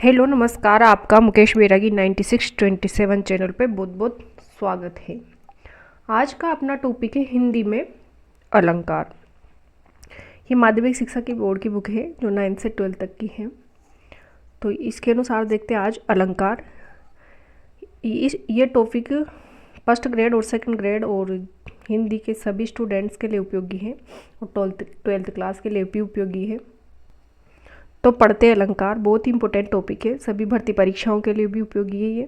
Hello नमस्कार, आपका मुकेश बैरागी 9627 channel पे बहुत बहुत स्वागत है। आज का अपना टॉपिक है हिंदी में अलंकार। ये माध्यमिक शिक्षा की बोर्ड की बुक है जो 9 से 12 तक की है। तो इसके अनुसार देखते हैं आज अलंकार। ये टॉपिक फर्स्ट ग्रेड और सेकंड ग्रेड और हिंदी के सभी स्टूडेंट्स के लिए उपयोगी है और 12th क्लास के लिए भी उपयोगी है। तो पढ़ते अलंकार, बहुत ही इंपॉर्टेंट टॉपिक है, सभी भर्ती परीक्षाओं के लिए भी उपयोगी है ये।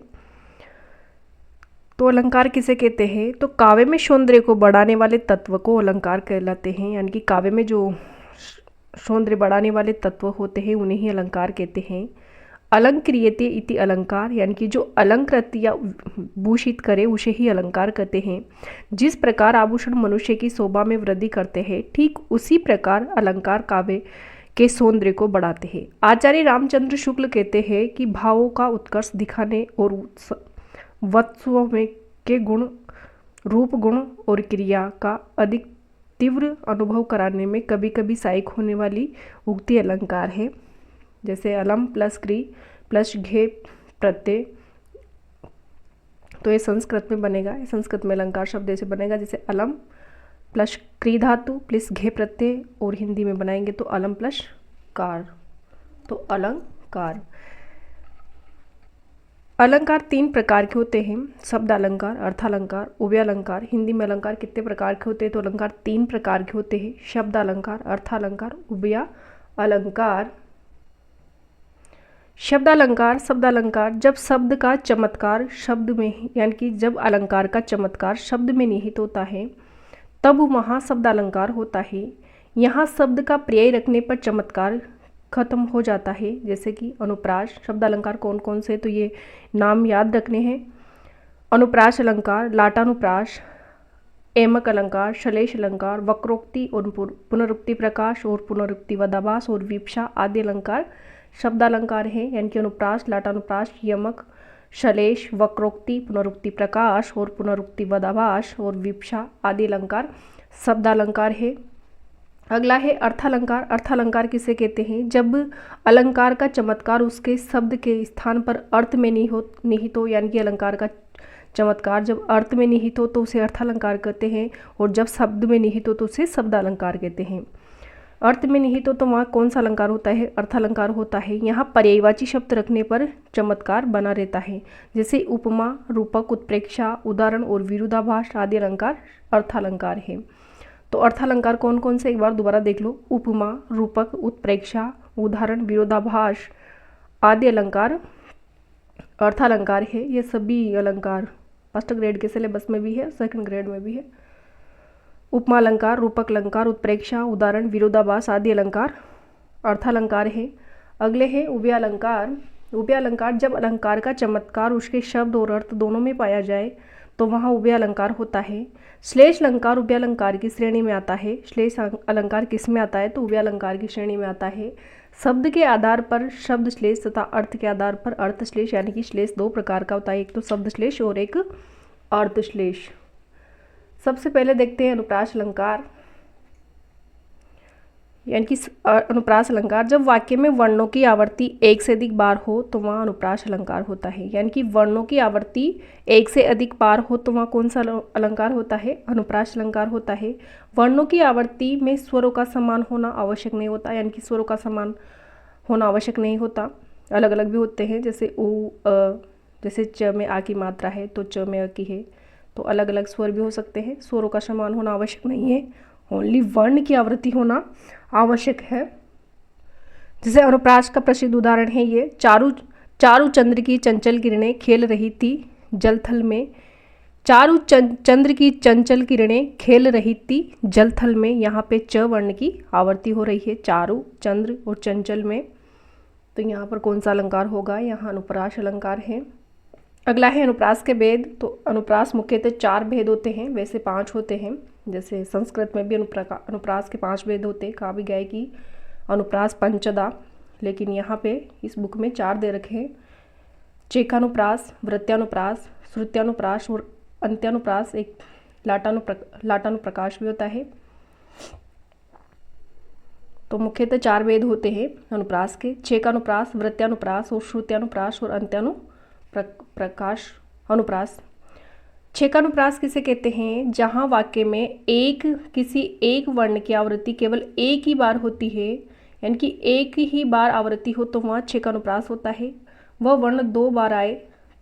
तो अलंकार किसे कहते हैं? तो काव्य में सौंदर्य को बढ़ाने वाले तत्व को अलंकार कहलाते हैं, यानी कि काव्य में जो सौंदर्य बढ़ाने वाले तत्व होते हैं उन्हें ही अलंकार कहते हैं। अलंक्रियते इति अलंकार, यानी कि जो अलंकृत या भूषित करे उसे ही अलंकार कहते हैं। जिस प्रकार आभूषण मनुष्य की शोभा में वृद्धि करते हैं, ठीक उसी प्रकार अलंकार काव्य के सौंदर्य को बढ़ाते हैं। आचार्य रामचंद्र शुक्ल कहते हैं कि भावों का उत्कर्ष दिखाने और वस्तुओं में के गुण, रूप, गुण और क्रिया का अधिक तीव्र अनुभव कराने में कभी कभी सहायक होने वाली उक्ति अलंकार है। जैसे अलम प्लस क्री प्लस घे प्रत्यय, तो ये संस्कृत में बनेगा, संस्कृत में अलंकार शब्द ऐसे बनेगा जैसे अलम प्लस क्री धातु प्लस घे प्रत्यय, और हिंदी में बनाएंगे तो अलम प्लस कार, तो अलंकार। अलंकार 3 प्रकार के होते हैं, शब्द अलंकार, अर्थालंकार, उभयालंकार। हिंदी में अलंकार कितने प्रकार के होते हैं? तो अलंकार 3 प्रकार के होते हैं, शब्द अलंकार, अर्थालंकार, उभया अलंकार। शब्द अलंकार, शब्द अलंकार जब शब्द का चमत्कार शब्द में, यानी कि जब अलंकार का चमत्कार शब्द में निहित होता है तब वहाँ शब्द अलंकार होता है। यहाँ शब्द का पर्याय रखने पर चमत्कार खत्म हो जाता है। जैसे कि अनुप्रास। शब्द अलंकार कौन कौन से? तो ये नाम याद रखने हैं। अनुप्रास अलंकार, लाटानुप्रास, एमक अलंकार, श्लेष अलंकार, वक्रोक्ति और पुनरुक्ति प्रकाश और पुनरुक्ति वदाभास और विवक्षा आदि अलंकार शब्द अलंकार है। यानी कि अनुप्रास, लाटानुप्रास, यमक, श्लेष, वक्रोक्ति, पुनरुक्ति प्रकाश और पुनरुक्ति वदाभास और विवक्षा आदि अलंकार शब्द अलंकार है। अगला है अर्थालंकार। अर्थालंकार किसे कहते हैं? जब अलंकार का चमत्कार उसके शब्द के स्थान पर अर्थ में निहित हो, यानी कि अलंकार का चमत्कार जब अर्थ में निहित हो तो उसे अर्थालंकार कहते हैं, और जब शब्द में निहित हो तो उसे शब्द अलंकार कहते हैं। अर्थ में निहित हो तो वहाँ कौन सा अलंकार होता है? अर्थालंकार होता है। यहाँ पर्यायवाची शब्द रखने पर चमत्कार बना रहता है। जैसे उपमा, रूपक, उत्प्रेक्षा, उदाहरण और विरोधाभास आदि अलंकार अर्थालंकार है। तो अर्थालंकार कौन कौन से? एक बार दोबारा देख लो। उपमा, रूपक, उत्प्रेक्षा, उदाहरण, विरोधाभास आदि अलंकार अर्थालंकार है। ये सभी अलंकार फर्स्ट ग्रेड के सिलेबस में भी है, सेकंड ग्रेड में भी है। उपमा अलंकार, रूपक अलंकार, उत्प्रेक्षा, उदाहरण, विरोधाभास आदि अलंकार अर्थालंकार है। अगले है उभयालंकार। उभयालंकार जब अलंकार का चमत्कार उसके शब्द और अर्थ दोनों में पाया जाए तो वहाँ उभयालंकार होता है। श्लेष अलंकार उभयालंकार की श्रेणी में आता है। श्लेष अलंकार किस में आता है? तो उभयालंकार की श्रेणी में आता है। शब्द के आधार पर शब्द श्लेष तथा अर्थ के आधार पर अर्थ श्लेष, यानी कि श्लेष 2 प्रकार का होता है, एक तो शब्द श्लेष और एक अर्थ श्लेष। सबसे पहले देखते हैं अनुप्रास अलंकार, यानी कि अनुप्रास अलंकार जब वाक्य में वर्णों की आवर्ती 1 से अधिक बार हो तो वहाँ अनुप्रास अलंकार होता है। यानी कि वर्णों की आवर्ती 1 से अधिक बार हो तो वहाँ कौन सा अलंकार होता है? अनुप्रास अलंकार होता है। वर्णों की आवर्ती में स्वरों का समान होना आवश्यक नहीं होता, यानी कि स्वरों का समान होना आवश्यक नहीं होता, अलग अलग भी होते हैं। जैसे उ जैसे च में आ की मात्रा है तो च में अ की है, तो अलग अलग स्वर भी हो सकते हैं। स्वरों का समान होना आवश्यक नहीं है, ओनली वर्ण की आवृत्ति होना आवश्यक है। जैसे अनुप्रास का प्रसिद्ध उदाहरण है ये, चारु चंद्र की चंचल किरणें खेल रही थी जलथल में। चारु चंद्र की चंचल किरणें खेल रही थी जलथल में, यहाँ पे च वर्ण की आवृत्ति हो रही है चारु, चंद्र और चंचल में। तो यहाँ पर कौन सा अलंकार होगा? यहाँ अनुप्रास अलंकार है। अगला है अनुप्रास के भेद। तो अनुप्रास मुख्यतः 4 भेद होते हैं, वैसे 5 होते हैं। जैसे संस्कृत में भी अनुप्रास के 5 भेद होते हैं, कहा भी गया है कि अनुप्रास पंचदा, लेकिन यहाँ पे इस बुक में 4 दे रखे हैं। चेकानुप्रास, वृत्यानुप्रास, श्रुत्यानुप्रास और अंत्यानुप्रास। एक लाटानुप्रकाश भी होता है। तो मुख्यतः 4 भेद होते हैं अनुप्रास के। छेक अनुप्रास, वृत्त्यानुप्रास और श्रुत्यानुप्रास और अंत्यानुप्रकाश अनुप्रास। छेकानुप्रास किसे कहते हैं? जहाँ वाक्य में किसी एक वर्ण की आवृत्ति केवल एक ही बार होती है, यानी कि एक ही बार आवृत्ति हो तो वहाँ छेकानुप्रास होता है। वह वर्ण 2 बार आए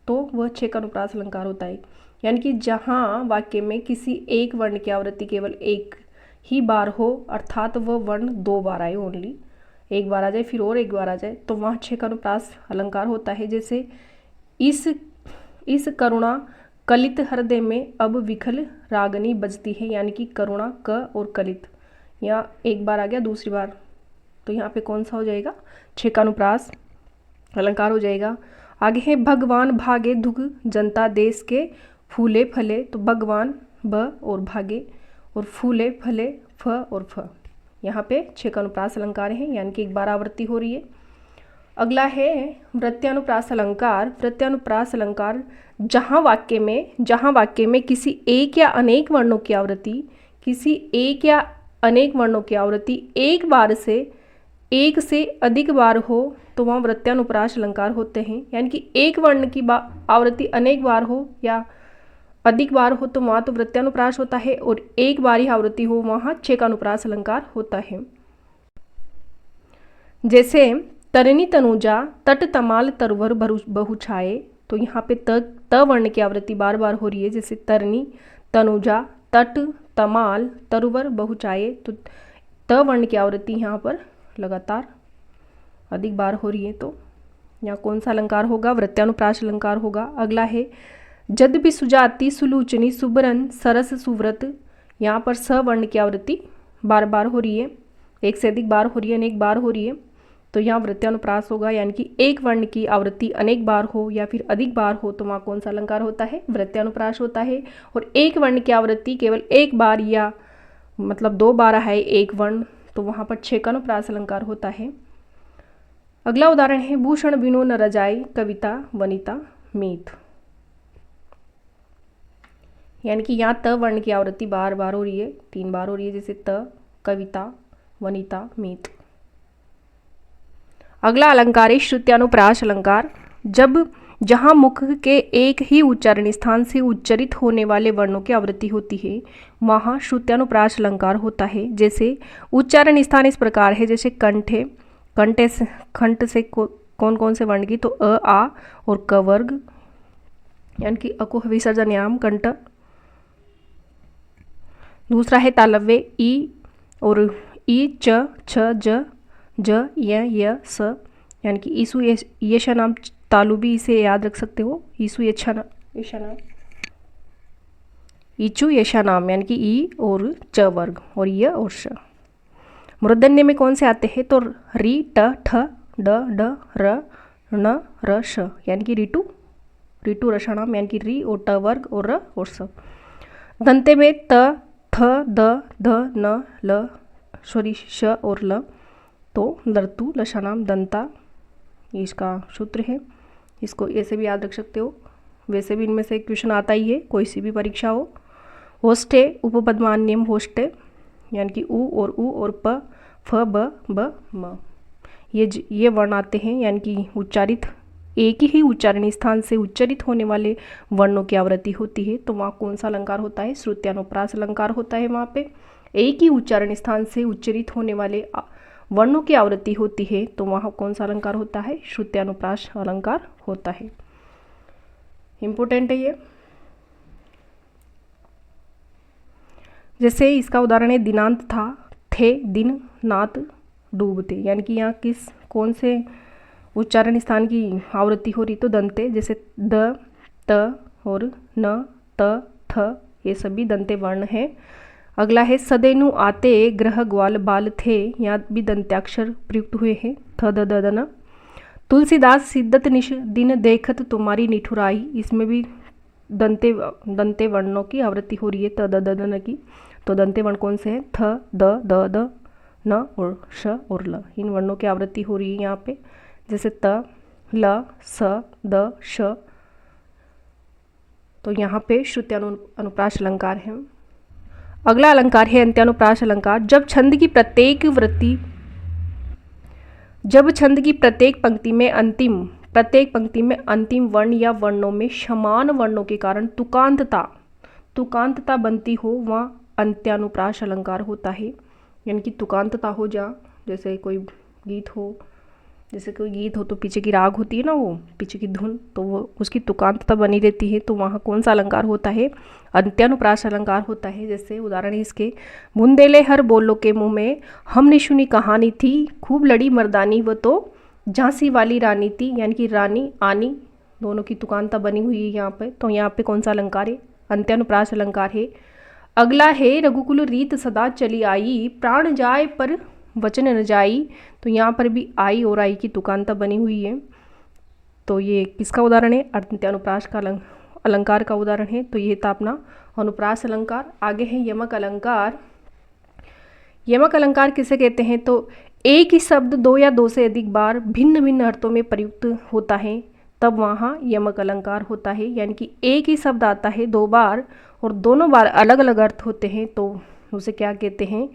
तो वह छेकानुप्रास अलंकार होता है। यानी कि जहाँ वाक्य में किसी एक वर्ण की आवृत्ति केवल एक ही बार हो, अर्थात वह वर्ण 2 बार आए, ओनली एक बार आ जाए फिर और एक बार आ जाए, तो वहाँ छेकानुप्रास अलंकार होता है। जैसे इस करुणा कलित हृदय में अब विखल रागनी बजती है, यानी कि करुणा क और कलित यहाँ एक बार आ गया, दूसरी बार तो यहाँ पे कौन सा हो जाएगा? छेकानुप्रास अलंकार हो जाएगा। आगे है भगवान भागे दुख जनता देश के फूले फले, तो भगवान ब और भागे और फूले फले फ और फ, यहाँ पे छेकानुप्रास अलंकार है, यानी कि एक बार आवृत्ति हो रही है। अगला है वृत्त्यानुप्रास अलंकार। वृत्त्यानुप्रास अलंकार जहाँ वाक्य में किसी एक या अनेक वर्णों की आवृत्ति एक से अधिक बार हो तो वहाँ वृत्त्यानुप्रास अलंकार होते हैं। यानी कि एक वर्ण की आवृत्ति अनेक बार हो या अधिक बार हो तो वहाँ तो वृत्त्यानुप्रास होता है, और एक बार ही आवृत्ति हो वहाँ छेकानुप्रास अलंकार होता है। जैसे तरनी तनुजा तट तमाल तरवर बहुछाए, तो यहाँ पे त वर्ण की आवृत्ति बार बार हो रही है। जैसे तरनी तनुजा तट तमाल तरवर बहुछाए, तो त वर्ण की आवृत्ति यहाँ पर लगातार अधिक बार हो रही है, तो यहाँ कौन सा अलंकार होगा? वृत्त्यानुप्रास अलंकार होगा। अगला है जद भी सुजाति सुलोचनी सुबरन सरस सुव्रत, यहाँ पर स वर्ण की आवृत्ति बार बार हो रही है, एक से अधिक बार हो रही है, अनेक बार हो रही है, तो यहाँ वृत्त्यानुप्रास होगा। यानी कि एक वर्ण की आवृत्ति अनेक बार हो या फिर अधिक बार हो तो वहाँ कौन सा अलंकार होता है? वृत्त्यानुप्रास होता है। और एक वर्ण की आवृत्ति केवल एक बार या मतलब 2 बार है एक वर्ण, तो वहाँ पर छेकानुप्रास अलंकार होता है। अगला उदाहरण है भूषण बिनु न रजाई कविता वनिता मीत, यानी कि यहाँ त वर्ण की आवृत्ति बार बार हो रही है, 3 बार हो रही है, जैसे त कविता वनिता मीत। अगला अलंकार है श्रुत्यानुप्रास अलंकार। जहाँ मुख के एक ही उच्चारण स्थान से उच्चरित होने वाले वर्णों की आवृत्ति होती है वहाँ श्रुत्यानुप्रास अलंकार होता है। जैसे उच्चारण स्थान इस प्रकार है, जैसे कंठ से कौन कौन से वर्ण की, तो अ आ और क वर्ग, यानी कि अ को विसर्जनयाम कंठ। दूसरा है तालव्य ई और ई च छ ज ज य स, यानी कि ईसु येशा नाम तालु भी इसे याद रख सकते हो। ईसु येशा नाम ईचु येशा नाम, यानी कि ई और च वर्ग और य और श। मूर्धन्य में कौन से आते हैं? तो री ट ठ ड ड र न र श, यानी कि ऋतु रसाणाम, यानी कि री और ट वर्ग और र और स। दंते में त थ द ध न ल सॉरी श और ल, तो दर्तु लशानाम दंता, ये इसका सूत्र है, इसको ऐसे भी याद रख सकते हो। वैसे भी इनमें से क्वेश्चन आता ही है, कोई सी भी परीक्षा हो। होस्टे उपपदमान्यम होस्टे, यानी कि उ और प फ ब म, ये वर्ण आते हैं, यानी कि उच्चारित एक ही उच्चारण स्थान से उच्चरित होने वाले वर्णों की आवृत्ति होती है, तो वहाँ कौन सा अलंकार होता है? श्रुत्यानुप्रास अलंकार होता है। वहाँ पे एक ही उच्चारण स्थान से उच्चरित होने वाले वर्णों की आवृत्ति होती है, तो वहाँ कौन सा अलंकार होता है? श्रुत्यानुप्रास अलंकार होता है। इंपॉर्टेंट है ये। जैसे इसका उदाहरण है दिनांत था थे दिन नात डूबते, यानी कि यहाँ कौन से उच्चारण स्थान की आवृत्ति हो रही? तो दंते, जैसे द त और न त थ, ये सभी दंते वर्ण हैं। अगला है सदैनु आते ग्रह ग्वाल बाल थे, यहाँ भी दंत्याक्षर प्रयुक्त हुए हैं, थ द द न। तुलसीदास सिद्धत निश दिन देखत तुम्हारी निठुराई, इसमें भी दंते वर्णों की आवृत्ति हो रही है, त द द न की। तो दंते वर्ण कौन से हैं? थ द द न और श और ल, इन वर्णों की आवृत्ति हो रही है यहाँ पे। जैसे त ल स द श, तो यहाँ पे श्रुत्यानुप्रास अलंकार है। अगला अलंकार है अंत्यानुप्रास अलंकार। जब छंद की प्रत्येक वृत्ति जब छंद की प्रत्येक पंक्ति में अंतिम वर्ण या वर्णों में समान वर्णों के कारण तुकांतता बनती हो, वहाँ अंत्यानुप्रास अलंकार होता है। यानी कि तुकांतता हो जा, जैसे कोई गीत हो तो पीछे की राग होती है ना, वो पीछे की धुन, तो वो उसकी तुकांतता बनी रहती है, तो वहाँ कौन सा अलंकार होता है? अंत्यानुप्रास अलंकार होता है। जैसे उदाहरण है इसके, बुंदेले हर बोलो के मुँह में, हमने सुनी कहानी थी, खूब लड़ी मर्दानी वो तो झांसी वाली रानी थी। यानी कि रानी आनी दोनों की तुकांतता बनी हुई है यहाँ पे, तो यहाँ पे कौन सा अलंकार है? अंत्यानुप्रास अलंकार है। अगला है, रघुकुल रीत सदा चली आई, प्राण जाए पर वचन न जाई। तो यहाँ पर भी आई और आई की तुकांतता बनी हुई है। तो ये किसका उदाहरण है? अंत्यानुप्रास का अलंकार का उदाहरण है। तो ये था अपना अनुप्रास अलंकार। आगे है यमक अलंकार। यमक अलंकार किसे कहते हैं? तो एक ही शब्द दो या दो से अधिक बार भिन्न भिन्न अर्थों में प्रयुक्त होता है, तब वहाँ यमक अलंकार होता है। यानी कि एक ही शब्द आता है दो बार और दोनों बार अलग अलग अर्थ होते हैं, तो उसे क्या कहते हैं?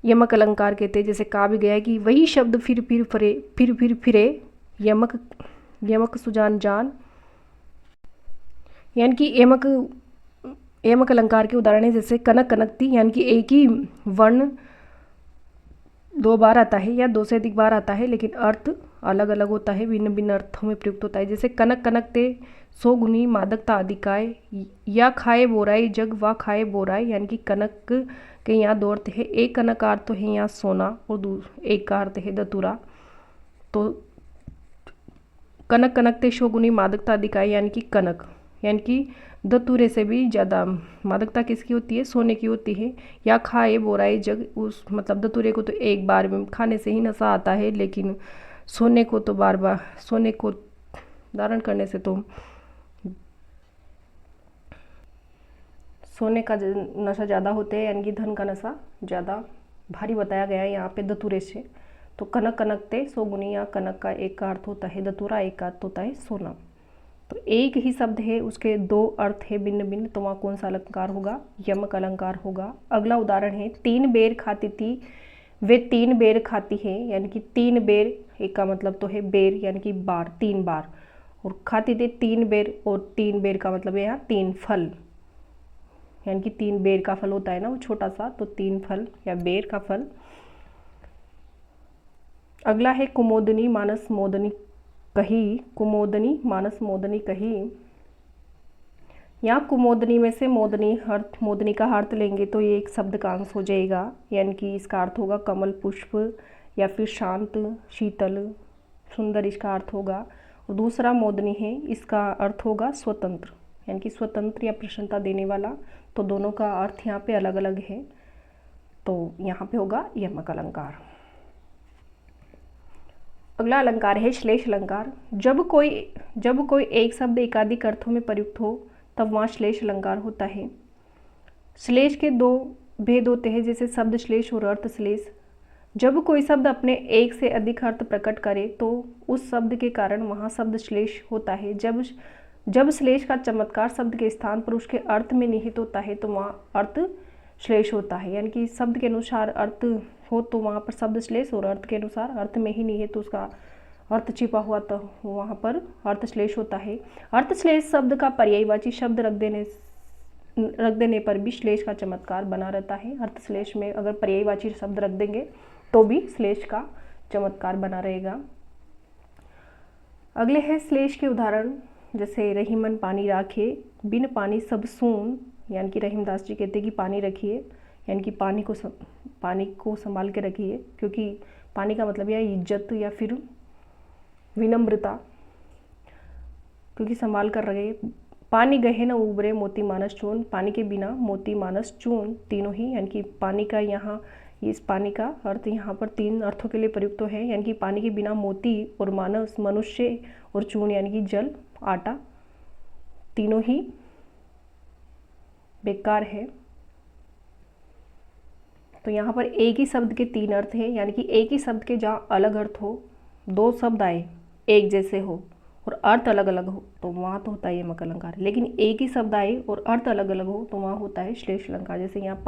यमक अलंकार कहते हैं। जैसे कहा भी गया है कि वही शब्द फिर फिरे, यमक सुजान जान। यानी कि यमक अलंकार के उदाहरण है जैसे कनक कनकती, यानी कि एक ही वर्ण दो बार आता है या दो से अधिक बार आता है, लेकिन अर्थ अलग अलग होता है, भिन्न भिन्न अर्थों में प्रयुक्त होता है। जैसे कनक कनकते सो गुनी मादकता अधिकाय, या खाए बोराई जग वा खाए बोराई। यानी कि कनक के यहाँ दो अर्थ है, एक कनक का अर्थ है यहाँ सोना और एक का अर्थ है दतुरा। तो कनक कनकते सो गुनी मादकता अधिकाय, यानी कि कनक, यानी कि दतुरे से भी ज़्यादा मादकता किसकी होती है? सोने की होती है। या खाए बोराई जग, उस मतलब दतुरे को तो एक बार में खाने से ही नशा आता है, लेकिन सोने को तो बार बार, सोने को धारण करने से तो सोने का नशा ज़्यादा होता है, यानी कि धन का नशा ज़्यादा भारी बताया गया है यहाँ पे दतुरे से। तो कनक कनकते सोगुनी, या कनक का एक का अर्थ होता है दतुरा, एक का अर्थ होता है सोना। तो एक ही शब्द है, उसके दो अर्थ है भिन्न भिन्न, तो वहाँ कौन सा अलंकार होगा? यमक अलंकार होगा। अगला उदाहरण है, तीन बेर खाती थी वे तीन बेर खाती है। यानी कि तीन बेर, एक का मतलब तो है बेर यानी कि बार, तीन बार, और खाती थी तीन बेर, और तीन बेर का मतलब है यहाँ तीन फल, यानी कि तीन बेर का फल होता है ना वो छोटा सा, तो तीन फल या बेर का फल। अगला है कुमोदनी मानस मोदनी कही, कुमोदनी मानस मोदनी कही। यहाँ कुमोदनी में से मोदनी का अर्थ लेंगे तो ये एक शब्द का अंश हो जाएगा, यानी कि इसका अर्थ होगा कमल पुष्प या फिर शांत शीतल सुंदर, इसका अर्थ होगा। और दूसरा मोदनी है, इसका अर्थ होगा स्वतंत्र, यानी कि स्वतंत्र या प्रसन्नता देने वाला। तो दोनों का अर्थ यहाँ पे अलग अलग है, तो यहाँ पे होगा यमक अलंकार। अगला अलंकार है श्लेष अलंकार। जब कोई एक शब्द एकाधिक अर्थों में प्रयुक्त हो, तब वहाँ श्लेष अलंकार होता है। श्लेष के दो भेद होते हैं, जैसे शब्द श्लेष और अर्थ श्लेष। जब कोई शब्द अपने एक से अधिक अर्थ प्रकट करे तो उस शब्द के कारण वहाँ शब्द श्लेष होता है। जब श्लेष का चमत्कार शब्द के स्थान पर उसके अर्थ में निहित होता है तो वहाँ अर्थ श्लेष होता है। यानी कि शब्द के अनुसार अर्थ हो तो वहाँ पर शब्द श्लेष, और अर्थ के अनुसार अर्थ में ही निहित तो उसका अर्थ छिपा हुआ, तो वहाँ पर अर्थ श्लेष होता है। अर्थ श्लेष शब्द का पर्यायवाची शब्द रख देने पर भी श्लेष का चमत्कार बना रहता है। अर्थ श्लेष में अगर पर्यायवाची शब्द रख देंगे तो भी श्लेष का चमत्कार बना रहेगा। अगले है श्लेष के उदाहरण, जैसे रहीमन पानी राखे, बिन पानी सब सून। यानी कि रहीमदास जी कहते हैं कि पानी रखिए, यानी कि पानी को संभाल के रखिए, क्योंकि पानी का मतलब यह इज्जत या फिर विनम्रता, क्योंकि संभाल कर रहे। पानी गहे न उबरे मोती मानस चून, पानी के बिना मोती मानस चून, तीनों ही, यानी कि पानी का यहाँ, इस पानी का अर्थ यहाँ पर तीन अर्थों के लिए प्रयुक्त तो है। यानी कि पानी के बिना मोती और मानस मनुष्य, और चून यानी कि जल आटा, तीनों ही बेकार है। तो यहाँ पर एक ही शब्द के तीन अर्थ हैं, यानी कि एक ही शब्द के जहाँ अलग अर्थ हो, दो शब्द आए एक जैसे हो और अर्थ अलग अलग हो, तो वहाँ तो होता है यमक अलंकार। लेकिन एक ही शब्द आए और अर्थ अलग अलग हो तो वहाँ होता है श्लेष अलंकार। जैसे यहाँ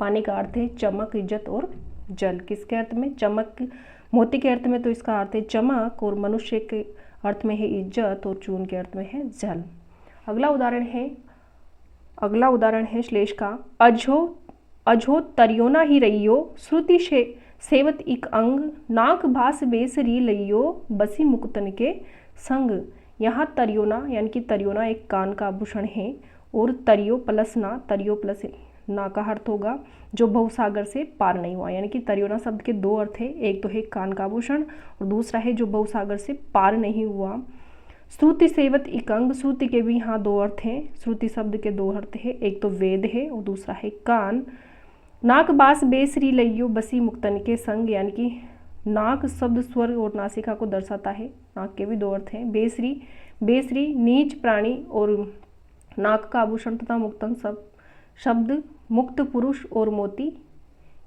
पानी का अर्थ है चमक, इज्जत और जल। किसके अर्थ में? चमक मोती के अर्थ में तो इसका अर्थ है चमक, और मनुष्य के अर्थ में है इज्जत, और चून के अर्थ में है जल। अगला उदाहरण है श्लेष का। अझो तरियोना ही रहियो, श्रुति सेवत इक अंग, नाक भास बेस री लइयो, बसी मुकुतन के संग। यहाँ तरियोना यानी कि तरियोना एक कान का आभूषण है, और तरियो प्लस ना का अर्थ होगा जो बहुसागर से पार नहीं हुआ। यानी कि तरियोना शब्द के दो अर्थ है, एक तो है कान का आभूषण और दूसरा है जो बहुसागर से पार नहीं हुआ। श्रुति सेवत इकंग, श्रुति के भी यहाँ दो अर्थ हैं। श्रुति शब्द के दो अर्थ है, एक तो वेद है और दूसरा है कान। नाक बास बेसरी लइयो, बसी मुक्तन के संग, यानी कि नाक शब्द स्वर और नासिका को दर्शाता है। नाक के भी दो अर्थ हैं। बेसरी नीच प्राणी और नाक का आभूषण तथा मुक्तन शब्द मुक्त पुरुष और मोती,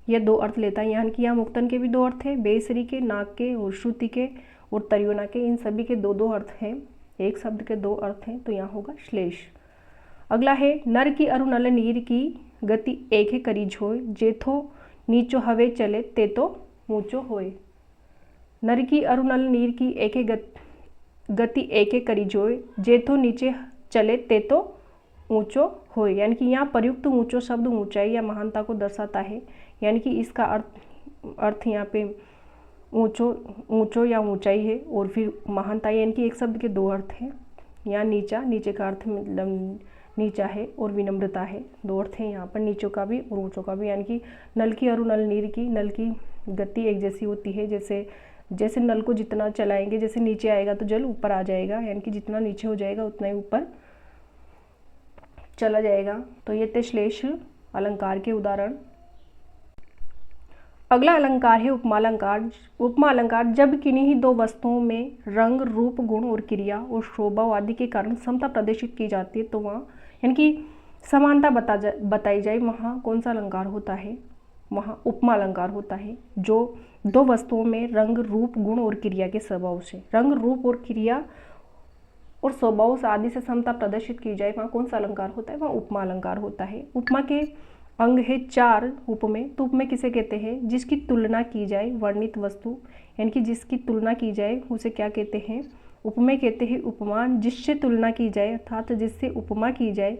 ये दो अर्थ लेता है। यानी कि यहाँ मुक्तन के भी दो अर्थ हैं, बेसरी के, नाक के और श्रुति के और तरियोना के, इन सभी के दो दो अर्थ हैं। एक शब्द के दो अर्थ हैं, तो यहाँ होगा श्लेष। अगला है नर की अरु नल नीर की गति एक करी झोय, जेथो नीचो हवे चले ते तो ऊंचो होय। नर की अरु नल नीर की गति एक करी झोय, जेथो नीचे चले ते तो ऊंचो होय। यानी कि यहाँ प्रयुक्त ऊंचो शब्द ऊंचाई या महानता को दर्शाता है। यानी कि इसका अर्थ यहाँ पे ऊंचो या ऊंचाई है, और फिर महानता, यानी कि एक शब्द के दो अर्थ हैं। यहाँ नीचे का अर्थ मतलब नीचा है, और विनम्रता है, दो अर्थ हैं यहाँ पर नीचों का भी और ऊंचों का भी। यानी कि नल की अरु नल नीर की, नल की गति एक जैसी होती है, जैसे नल को जितना चलाएंगे, जैसे नीचे आएगा तो जल ऊपर आ जाएगा, यानी कि जितना नीचे हो जाएगा उतना ही ऊपर चला जाएगा। तो ये थे श्लेष अलंकार के उदाहरण। अगला अलंकार है उपमा अलंकार। उपमा अलंकार जब किन्हीं ही दो वस्तुओं में रंग, रूप, गुण और क्रिया और शोभा आदि के कारण समता प्रदर्शित की जाती है, तो वहाँ यानी कि समानता बताई जाए, वहाँ कौन सा अलंकार होता है? वहाँ उपमा अलंकार होता है। जो दो वस्तुओं में रंग, रूप, गुण और क्रिया के स्वभाव से, रंग, रूप और क्रिया और स्वभाव आदि से समता प्रदर्शित की जाए, वहाँ कौन सा अलंकार होता है? वहाँ उपमा अलंकार होता है। उपमा के अंग है 4 उपमेय। तो उपमेय किसे कहते हैं? जिसकी तुलना की जाए वर्णित वस्तु, यानी कि जिसकी तुलना की जाए उसे क्या कहते हैं? उपमेय कहते हैं। उपमान जिससे तुलना की जाए अर्थात जिससे उपमा की जाए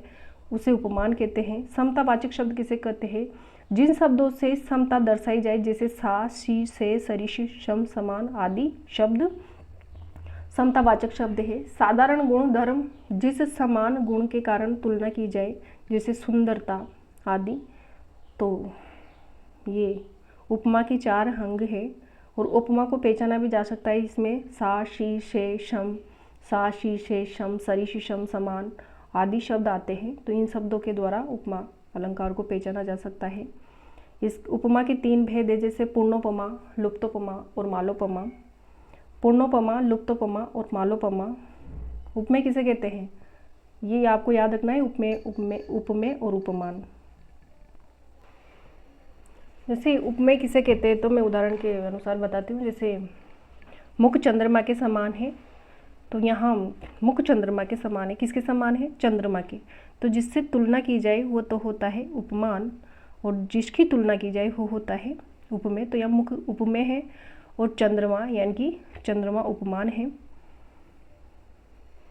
उसे उपमान कहते हैं। समतावाचक शब्द किसे कहते हैं? जिन शब्दों से समता दर्शाई जाए, जैसे सा, शी, से, सरिशी, सम, समान आदि शब्द समतावाचक शब्द है। साधारण गुण धर्म जिस समान गुण के कारण तुलना की जाए, जैसे सुंदरता आदि। तो ये उपमा की 4 अंग है, और उपमा को पहचाना भी जा सकता है। इसमें सा, शी, से, शम, सा, शी, से, शम, सरिशी, सम, समान आदि शब्द आते हैं। तो इन शब्दों के द्वारा उपमा अलंकार को पहचाना जा सकता है। इस उपमा के 3 भेद है, जैसे पूर्णोपमा, लुप्तोपमा और मालोपमा। पूर्णोपमा, लुप्तोपमा और मालोपमा। उपमेय किसे कहते हैं? ये आपको याद रखना है, उपमेय और उपमान। जैसे उपमेय किसे कहते हैं तो मैं उदाहरण के अनुसार बताती हूँ। जैसे मुख चंद्रमा के समान है, तो यहाँ मुख चंद्रमा के समान है, किसके समान है? चंद्रमा के। तो जिससे तुलना की जाए वो तो होता है उपमान, और जिसकी तुलना की जाए वो होता है उपमेय। तो यहाँ मुख उपमेय है और चंद्रमा यानी कि चंद्रमा उपमान है।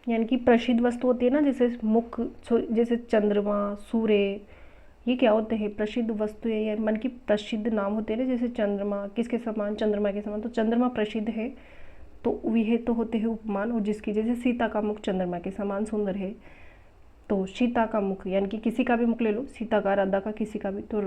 यानी कि प्रसिद्ध वस्तु होती है ना, जैसे मुख, जैसे चंद्रमा, सूर्य, ये क्या होते हैं? प्रसिद्ध वस्तु है, या मन की प्रसिद्ध नाम होते हैं ना, जैसे चंद्रमा किसके समान? चंद्रमा के समान। तो चंद्रमा प्रसिद्ध है, तो वह तो होते हैं उपमान। और जिसकी, जैसे सीता का मुख चंद्रमा के समान सुंदर है, तो सीता का मुख यानी कि किसी का भी मुख ले लो, सीता का, राधा का, किसी का भी, तो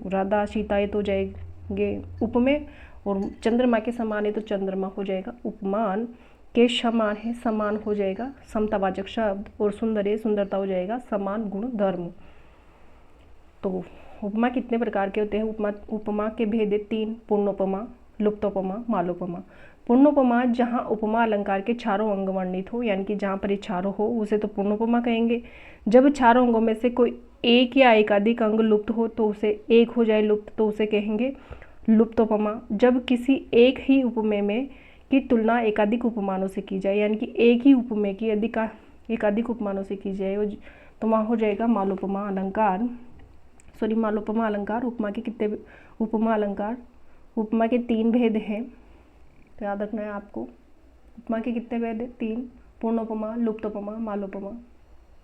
राधा सीता ये तो जाएंगे उपमेय, और चंद्रमा के समान है तो चंद्रमा हो जाएगा उपमान। के समान है, समान हो जाएगा समतावाचक शब्द, और सुंदर है, सुंदरता हो जाएगा समान गुण धर्म। तो उपमा कितने प्रकार के होते हैं? उपमा के भेद 3, पूर्णोपमा, लुप्तोपमा, मालोपमा। पूर्णोपमा जहाँ उपमा अलंकार के चारों अंग वर्णित हो, यानी कि जहाँ पर ये चारों हो उसे तो पूर्णोपमा कहेंगे। जब चारों अंगों में से कोई एक या एकाधिक अंग लुप्त हो तो उसे एक हो जाए लुप्त, तो उसे कहेंगे लुप्तोपमा। जब किसी एक ही उपमेय में की तुलना एकाधिक उपमानों से की जाए, यानी कि एक ही उपमेय की एकाधिक उपमानों से की जाए, तो वहाँ हो जाएगा मालोपमा अलंकार। मालोपमा अलंकार। उपमा के कितने उपमा अलंकार? उपमा के 3 भेद हैं। तो याद रखना है आपको। उपमा के कितने भेद है? 3, पूर्णोपमा, लुप्तोपमा, मालोपमा।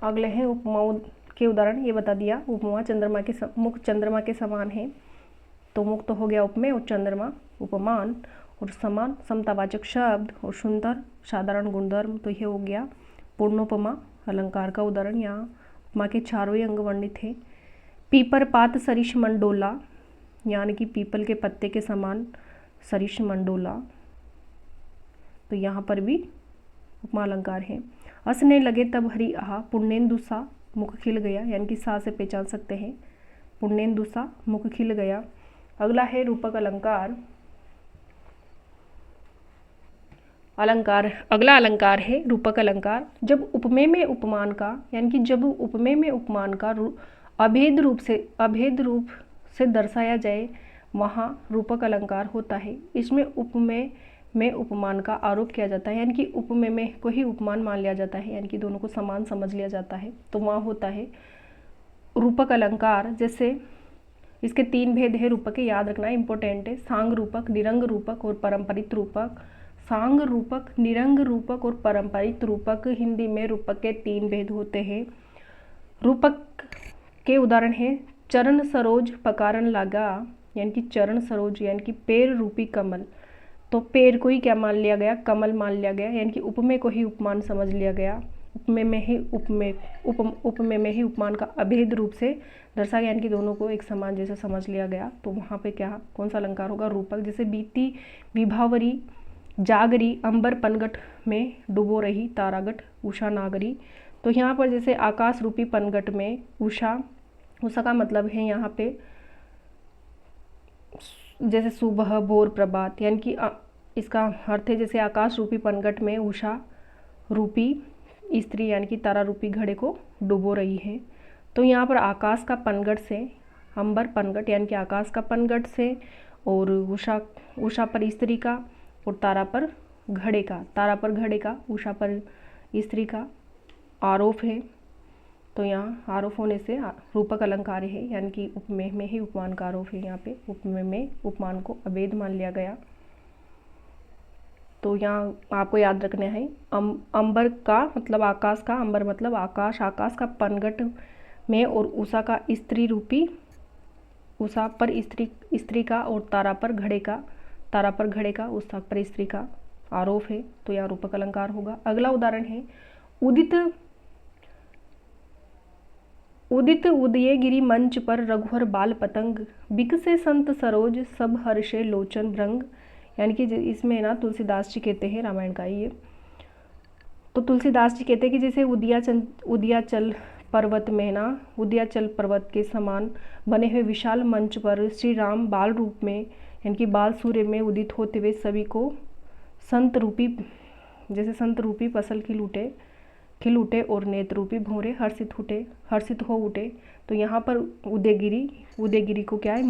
अगले हैं उपमाओं के उदाहरण, ये बता दिया। उपमा चंद्रमा के मुख चंद्रमा के समान है, तो मुख तो हो गया उपमेय, और चंद्रमा उपमान, और समान समतावाचक शब्द, और सुंदर साधारण गुणधर्म, तो ये हो गया पूर्णोपमा अलंकार का उदाहरण। यहाँ उपमा के चारों ही अंग वर्णित हैं। पीपर पात सरिष मंडोला, यानी कि पीपल के पत्ते के समान सरिष मंडोला, तो यहाँ पर भी उपमा अलंकार है। हंसने लगे तब हरि आहा, पुण्येंदु सा मुख खिल गया, यानी कि सा से पहचान सकते हैं, पुण्येंदु सा मुख खिल गया। अगला है रूपक अलंकार। अगला अलंकार है रूपक अलंकार। जब उपमेय में उपमान का, यानी कि जब उपमेय में उपमान का अभेद रूप से दर्शाया जाए, वहाँ रूपक अलंकार होता है। इसमें उपमेय में उपमान का आरोप किया जाता है, यानी कि उपमेय में को ही उपमान मान लिया जाता है, यानी कि दोनों को समान समझ लिया जाता है, तो वहाँ होता है रूपक अलंकार। जैसे इसके 3 भेद है रूपक के, याद रखना इंपॉर्टेंट है। सांग रूपक, निरंग रूपक और परंपरित रूपक। सांग रूपक, निरंग रूपक और परंपरित रूपक। हिंदी में रूपक के 3 भेद होते हैं। रूपक के उदाहरण है चरण सरोज पकारन लागा, यानी कि चरण सरोज यानी कि पैर रूपी कमल, तो पैर को ही क्या मान लिया गया? कमल मान लिया गया, यानी कि उपमेय को ही उपमान समझ लिया गया। उपमेय में ही उपमान का अभेद रूप से दर्शा गया, यानी कि दोनों को एक समान जैसे समझ लिया गया, तो वहाँ पे क्या कौन सा अलंकार होगा? रूपक। जैसे बीती विभावरी जागरी, अंबर पनगट में डुबो रही तारागट उषा नागरी, तो यहाँ पर जैसे आकाश रूपी पनगट में उषा का मतलब है यहाँ पे जैसे सुबह, भोर, प्रभात, यानी कि इसका अर्थ है जैसे आकाश रूपी पनगट में उषा रूपी स्त्री यानी कि तारा रूपी घड़े को डुबो रही है। तो यहाँ पर आकाश का पनगट से, अंबर पनगट यानी कि आकाश का पनगट से, और उषा पर स्त्री का, और तारा पर घड़े का, उषा पर स्त्री का आरोप है, तो यहाँ आरोप होने से रूपक अलंकार है, यानी कि उपमेय में ही उपमान का आरोप है। यहाँ पे उपमेय में उपमान को अभेद मान लिया गया। तो यहाँ आपको याद रखना है अंबर का मतलब आकाश का, अंबर मतलब आकाश, आकाश का पनगट में, और उषा का स्त्री रूपी, उषा पर स्त्री का, और तारा पर घड़े का, उषा पर स्त्री का आरोप है, तो यहाँ रूपक अलंकार होगा। अगला उदाहरण है उदित उदयगिरी मंच पर रघुवर बाल पतंग, बिकसे संत सरोज सब हर्षे लोचन भृंग, यानी कि इसमें ना तुलसीदास जी कहते हैं, रामायण का ये, तो तुलसीदास जी कहते हैं कि जैसे उदयाचल पर्वत में ना, उदयाचल पर्वत के समान बने हुए विशाल मंच पर श्री राम बाल रूप में यानी कि बाल सूर्य में उदित होते हुए सभी को संत रूपी फसल खिल उठे और नेत्र रूपी भौरे हर्षित हो उठे। तो यहाँ पर उदयगिरी को क्या है?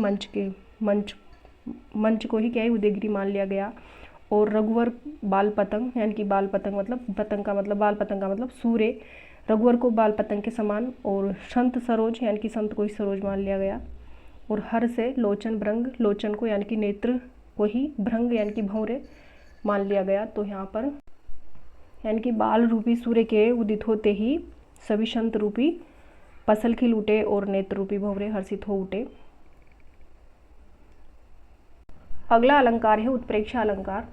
मंच को ही क्या है? उदयगिरी मान लिया गया। और रघुवर बाल पतंग यानी कि बाल पतंग मतलब पतंग का मतलब बाल पतंग का मतलब सूर्य, रघुवर को बाल पतंग के समान, और संत सरोज यानी कि संत को ही सरोज मान लिया गया। और हर से लोचन भृंग, लोचन को यानी कि नेत्र को ही भृंग यानी कि भौरे मान लिया गया। तो यहाँ पर यानी कि बाल रूपी सूर्य के उदित होते ही सभी संत रूपी फसल खिल उठे और नेत्र रूपी भौरे हर्षित हो उठे। अगला अलंकार है उत्प्रेक्षा अलंकार।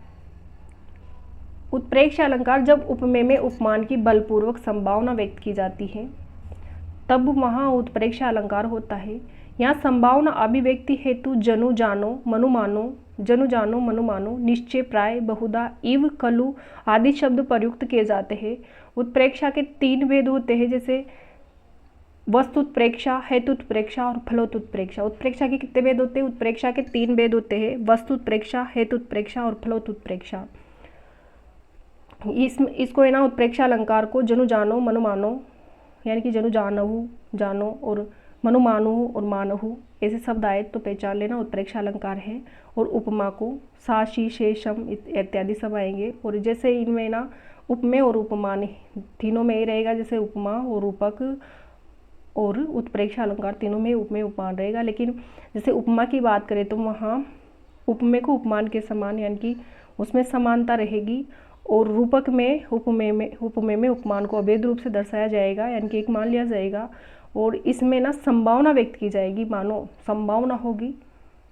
उत्प्रेक्षा अलंकार जब उपमेय में उपमान की बलपूर्वक संभावना व्यक्त की जाती है तब वहाँ उत्प्रेक्षा अलंकार होता है। यहाँ संभावना अभिव्यक्ति हेतु जनु जानो मनु मानो, निश्चय, प्राय, बहुधा, इव, खलु आदि शब्द प्रयुक्त किए जाते हैं। उत्प्रेक्षा के 3 भेद होते हैं, जैसे वस्तुत्प्रेक्षा, हेतुत्प्रेक्षा और फलोत्प्रेक्षा। उत्प्रेक्षा के कितने भेद होते हैं? उत्प्रेक्षा के 3 भेद होते हैं, वस्तुत्प्रेक्षा, हेतुत्प्रेक्षा और फलोत्प्रेक्षा। इसको है ना उत्प्रेक्षा अलंकार को जनु जानो मनु मानो यानी कि जनु जानो और मनु मानो और मानहु ऐसे शब्द आए तो पहचान लेना उत्प्रेक्षा अलंकार है। और उपमा को सा, शी, शेषम इत्यादि सब आएंगे। और जैसे इनमें ना उपमेय और उपमान तीनों में ही रहेगा, जैसे उपमा और रूपक और उत्प्रेक्षा अलंकार तीनों में उपमेय उपमान रहेगा। लेकिन जैसे उपमा की बात करें तो वहाँ उपमेय को उपमान के समान यानी कि उसमें समानता रहेगी। और रूपक में उपमेय में उपमान को अभेद रूप से दर्शाया जाएगा, यानी कि एक मान लिया जाएगा। और इसमें ना संभावना व्यक्त की जाएगी, मानो संभावना होगी,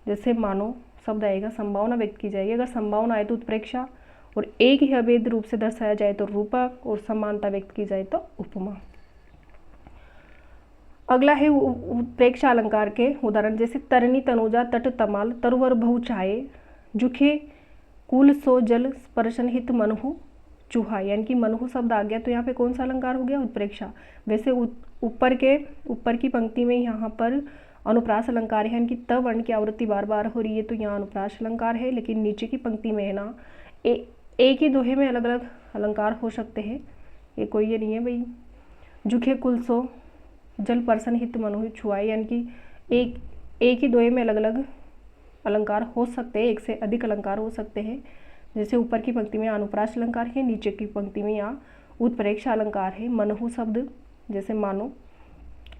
जैसे मानो शब्द आएगा संभावना व्यक्त की जाएगी। अगर संभावना आए तो उत्प्रेक्षा, और एक ही अभेद रूप से दर्शाया जाए तो रूपक, और समानता व्यक्त की जाए तो उपमा। अगला है उत्प्रेक्षा अलंकार के उदाहरण, जैसे तरनी तनुजा तट तमाल तरुवर बहु छाये जुखे कुल सो जल स्पर्शन हित मनहु चूहा, यानी कि मनहु शब्द आ गया तो यहाँ पे कौन सा अलंकार हो गया, उत्प्रेक्षा। वैसे ऊपर की पंक्ति में यहाँ पर अनुप्रास अलंकार है, यानी कि त वर्ण की आवृत्ति बार बार हो रही है तो यहाँ अनुप्रास अलंकार है। लेकिन नीचे की पंक्ति में है ना एक ही दोहे में अलग अलग अलंकार हो सकते हैं, ये कोई ये नहीं है भाई। जुखे कुल सो जल पर्सन हित मनहु छुआए, यानी कि एक ही दोहे में अलग अलग अलंकार हो सकते हैं, एक से अधिक अलंकार हो सकते हैं। जैसे ऊपर की पंक्ति में अनुप्रास अलंकार है, नीचे की पंक्ति में यहाँ उत्प्रेक्षा अलंकार है। मनहु शब्द जैसे मानो,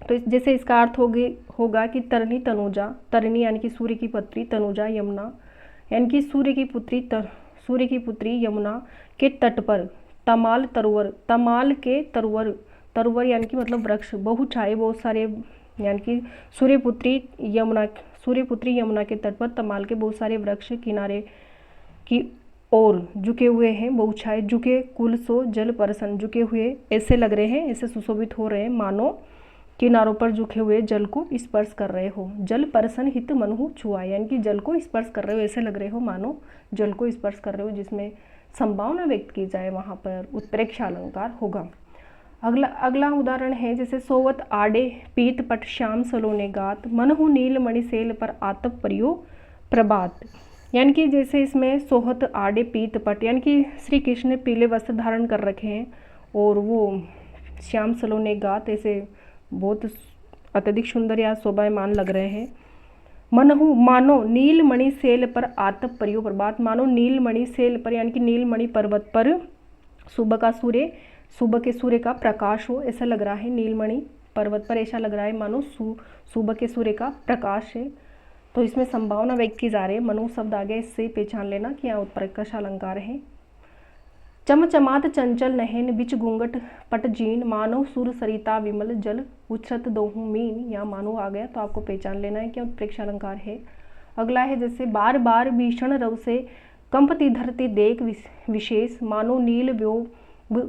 तो जैसे इसका अर्थ होगा कि तरनी तनुजा, तरनी यानी कि सूर्य की पुत्री, तनुजा यमुना यानी कि सूर्य की पुत्री यमुना के तट पर तमाल तरुवर, तमाल के तरुवर यानी कि मतलब वृक्ष, बहु छाए बहुत सारे, यानी कि सूर्यपुत्री यमुना के तट पर तमाल के बहुत सारे वृक्ष किनारे की ओर झुके हुए हैं, बहु छाए, झुके कुल सो जल परसन, झुके हुए ऐसे लग रहे हैं, ऐसे सुशोभित हो रहे हैं मानो किनारों पर झुके हुए जल को स्पर्श कर रहे हो। जल परसन हित मनहु छुआ, यानी कि जल को स्पर्श कर रहे हो, ऐसे लग रहे हो मानो जल को स्पर्श कर रहे हो, जिसमें संभावना व्यक्त की जाए वहाँ पर उत्प्रेक्षा अलंकार होगा। अगला उदाहरण है, जैसे सोवत आडे पीत पट श्याम सलोने गात मनहु नील मणि सेल पर आतप परियो प्रभात, यानी कि जैसे इसमें सोहत आडे पीत पट, यानी कि श्री कृष्ण ने पीले वस्त्र धारण कर रखे हैं और वो श्याम सलोने गात ऐसे बहुत अत्यधिक सुंदर या शोभायमान लग रहे हैं। मनहु मानो नील मणि सेल पर आतप परियो प्रभात, मानो नील मणि सेल पर यानी कि नील मणि पर्वत पर सुबह के सूर्य का प्रकाश हो, ऐसा लग रहा है। नीलमणि पर्वत पर ऐसा लग रहा है मानो सुबह के सूर्य का प्रकाश है, तो इसमें संभावना व्यक्त की जा रही है। मनु शब्द आ गया, इससे पहचान लेना कि यहाँ उत्प्रेक्षा अलंकार है। चमचमात चंचल नहन बिच घूंघट पट जीन मानव सुर सरिता विमल जल उछ्रत दोहू मीन, यहाँ मानो आ गया तो आपको पहचान लेना है क्या उत्प्रेक्षा अलंकार है। अगला है, जैसे बार बार भीषण रव से कंपति धरती देख विशेष मानो नील व्योम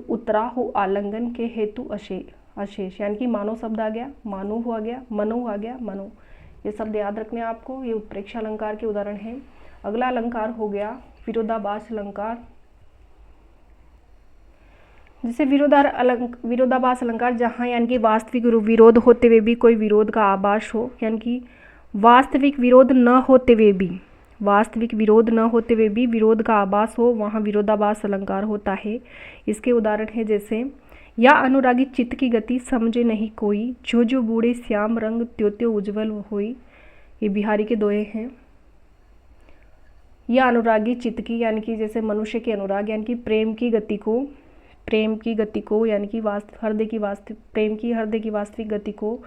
उतरा हो आलंगन के हेतु अशेष, यानी कि मानो शब्द आ गया, मानो आ गया, मनो आ गया, मनो, ये शब्द याद रखने आपको, ये उत्प्रेक्षा अलंकार के उदाहरण हैं। अगला अलंकार हो गया विरोधाभास अलंकार, जैसे विरोधाभास अलंकार जहाँ यानी कि वास्तविक विरोध होते हुए भी कोई विरोध का आभास हो, यानी कि वास्तविक विरोध न होते हुए भी विरोध का आभास हो, वहाँ विरोधाभास अलंकार होता है। इसके उदाहरण है, जैसे या अनुरागी चित्त की गति समझे नहीं कोई जो जो बूढ़े श्याम रंग त्यो त्यो उज्ज्वल होई, ये बिहारी के दोहे हैं। या अनुरागी चित्त की यानी कि जैसे मनुष्य के अनुराग यानी कि प्रेम की गति को यानी कि हृदय की वास्तविक गति को,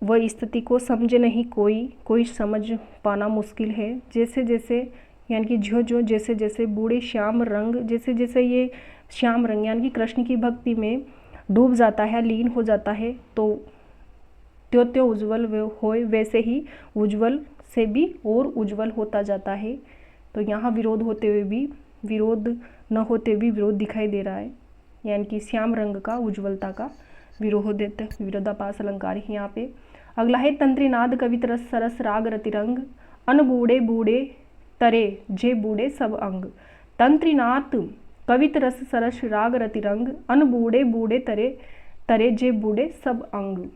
वह स्थिति को समझे नहीं कोई समझ पाना मुश्किल है। जैसे जैसे यानी कि जो जैसे जैसे बूढ़े श्याम रंग, जैसे जैसे ये श्याम रंग यानी कि कृष्ण की भक्ति में डूब जाता है, लीन हो जाता है, तो त्यो त्यो उज्ज्वल होए, वैसे ही उज्ज्वल से भी और उज्ज्वल होता जाता है। तो यहाँ विरोध न होते भी विरोध दिखाई दे रहा है, यानी कि श्याम रंग का उज्ज्वलता का विरोधाभास अलंकार है यहाँ पे। अगला है तंत्रीनाद कवित रस सरस राग रतिरंग अन बूढ़े बूढ़े तरे जे बूढ़े सब अंग, तंत्रीनाथ कवित रस सरस राग रतिरंग अन बूढ़े बूढ़े तरे जे बूढ़े सब अंग,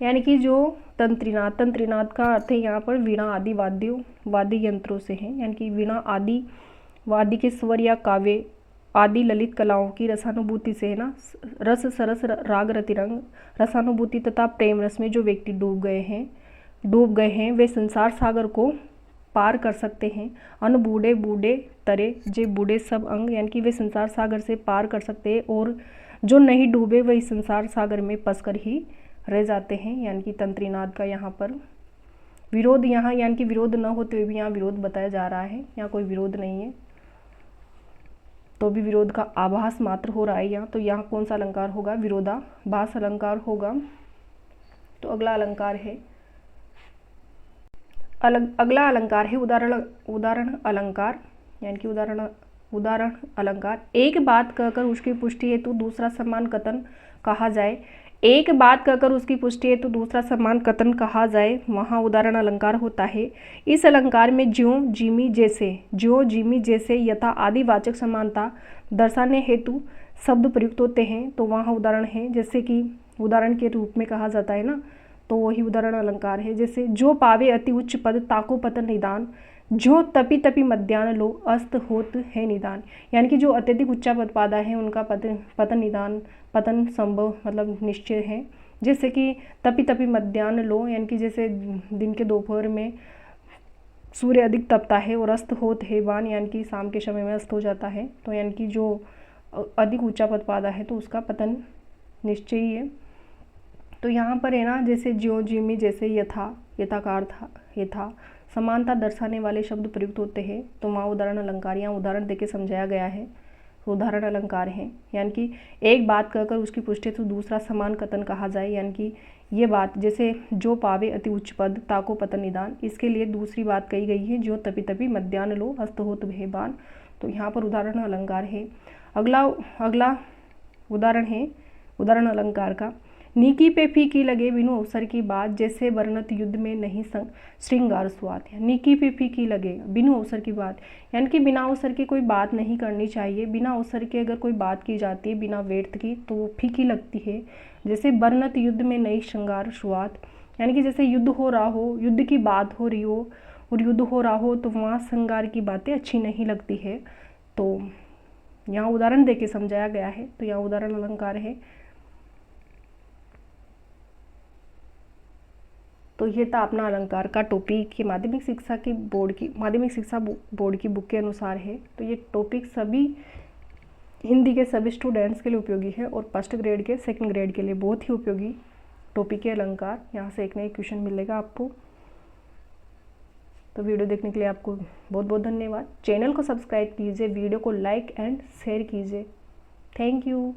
यानी कि जो तंत्रीनाद का अर्थ है यहाँ पर वीणा आदि वाद्य यंत्रों से है, यानी कि वीणा आदि वाद्य के स्वर या काव्य आदि ललित कलाओं की रसानुभूति से है ना, रस सरस राग रतिरंग रसानुभूति तथा प्रेम रस में जो व्यक्ति डूब गए हैं वे संसार सागर को पार कर सकते हैं। अन बूढ़े बूढ़े तरे जे बूढ़े सब अंग, यानी कि वे संसार सागर से पार कर सकते हैं, और जो नहीं डूबे वही संसार सागर में फंसकर ही रह जाते हैं, यानी कि तंत्रीनाद का यहाँ पर विरोध यहाँ यानी कि विरोध न होते हुए भी यहाँ विरोध बताया जा रहा है, यहाँ कोई विरोध नहीं है, तो भी विरोध का आभास मात्र हो रहा है यहाँ। तो यहाँ कौन सा अलंकार होगा? विरोधाभास अलंकार होगा। तो अगला अलंकार है अगला अलंकार है उदाहरण अलंकार, यानी कि उदाहरण अलंकार। एक बात कहकर उसकी पुष्टि हेतु दूसरा समान कथन कहा जाए। एक बात कहकर उसकी पुष्टि हेतु दूसरा समान कथन कहा जाए, वहाँ उदाहरण अलंकार होता है। इस अलंकार में ज्यों जिमी जैसे यथा आदि वाचक समानता दर्शाने हेतु शब्द प्रयुक्त होते हैं। तो वहाँ उदाहरण है, जैसे कि उदाहरण के रूप में कहा जाता है ना, तो वही उदाहरण अलंकार है। जैसे जो पावे अति उच्च पद ताको पतन निदान, जो तपी तपी मध्यान्ह लो अस्त होत है निदान, यानी कि जो अत्यधिक उच्चा पद पादा है उनका पतन निदान, पतन संभव मतलब निश्चय है। जैसे कि तपी तपी मध्यान्ह लो, यानी कि जैसे दिन के दोपहर में सूर्य अधिक तपता है, और अस्त होत है बान, यानी कि शाम के समय में अस्त हो जाता है। तो यानी कि जो अधिक ऊंचा पद पादा है तो उसका पतन निश्चय ही है। तो यहाँ पर है ना, जैसे ज्यों जिमी जैसे यथा का अर्थ यथा समानता दर्शाने वाले शब्द प्रयुक्त होते हैं। तो वहाँ उदाहरण अलंकार, यहाँ उदाहरण देके समझाया गया है, उदाहरण अलंकार है। यानी कि एक बात कहकर उसकी पुष्टि तो दूसरा समान कथन कहा जाए, यानी कि ये बात जैसे जो पावे अति उच्च पद ताको पतन निदान, इसके लिए दूसरी बात कही गई है, जो तपी तपी मध्यान्ह लो अस्त होत भेबान। तो यहाँ पर उदाहरण अलंकार है। अगला उदाहरण है उदाहरण अलंकार का। नीकी पे फीकी लगे बिनु अवसर की बात, जैसे वर्णत युद्ध में नहीं श्रृंगार स्वाद। नीकी पे फीकी लगे बिनु अवसर की बात, यानी कि बिना अवसर की कोई बात नहीं करनी चाहिए। बिना अवसर के अगर कोई बात की जाती है बिना व्यर्थ की, तो वो फीकी लगती है। जैसे वर्णत युद्ध में नहीं श्रृंगार स्वाद, यानी कि जैसे युद्ध हो रहा हो, युद्ध की बात हो रही हो और युद्ध हो रहा हो, तो वहाँ श्रृंगार की बातें अच्छी नहीं लगती है। तो यहाँ उदाहरण देके समझाया गया है। तो यहाँ उदाहरण अलंकार है। तो ये था अपना अलंकार का टॉपिक, ये माध्यमिक शिक्षा बोर्ड की बुक के अनुसार है। तो ये टॉपिक सभी हिंदी के सभी स्टूडेंट्स के लिए उपयोगी है, और फर्स्ट ग्रेड के सेकंड ग्रेड के लिए बहुत ही उपयोगी टॉपिक है अलंकार। यहाँ से एक ना एक क्वेश्चन मिलेगा आपको। तो वीडियो देखने के लिए आपको बहुत बहुत धन्यवाद। चैनल को सब्सक्राइब कीजिए, वीडियो को लाइक एंड शेयर कीजिए। Thank you.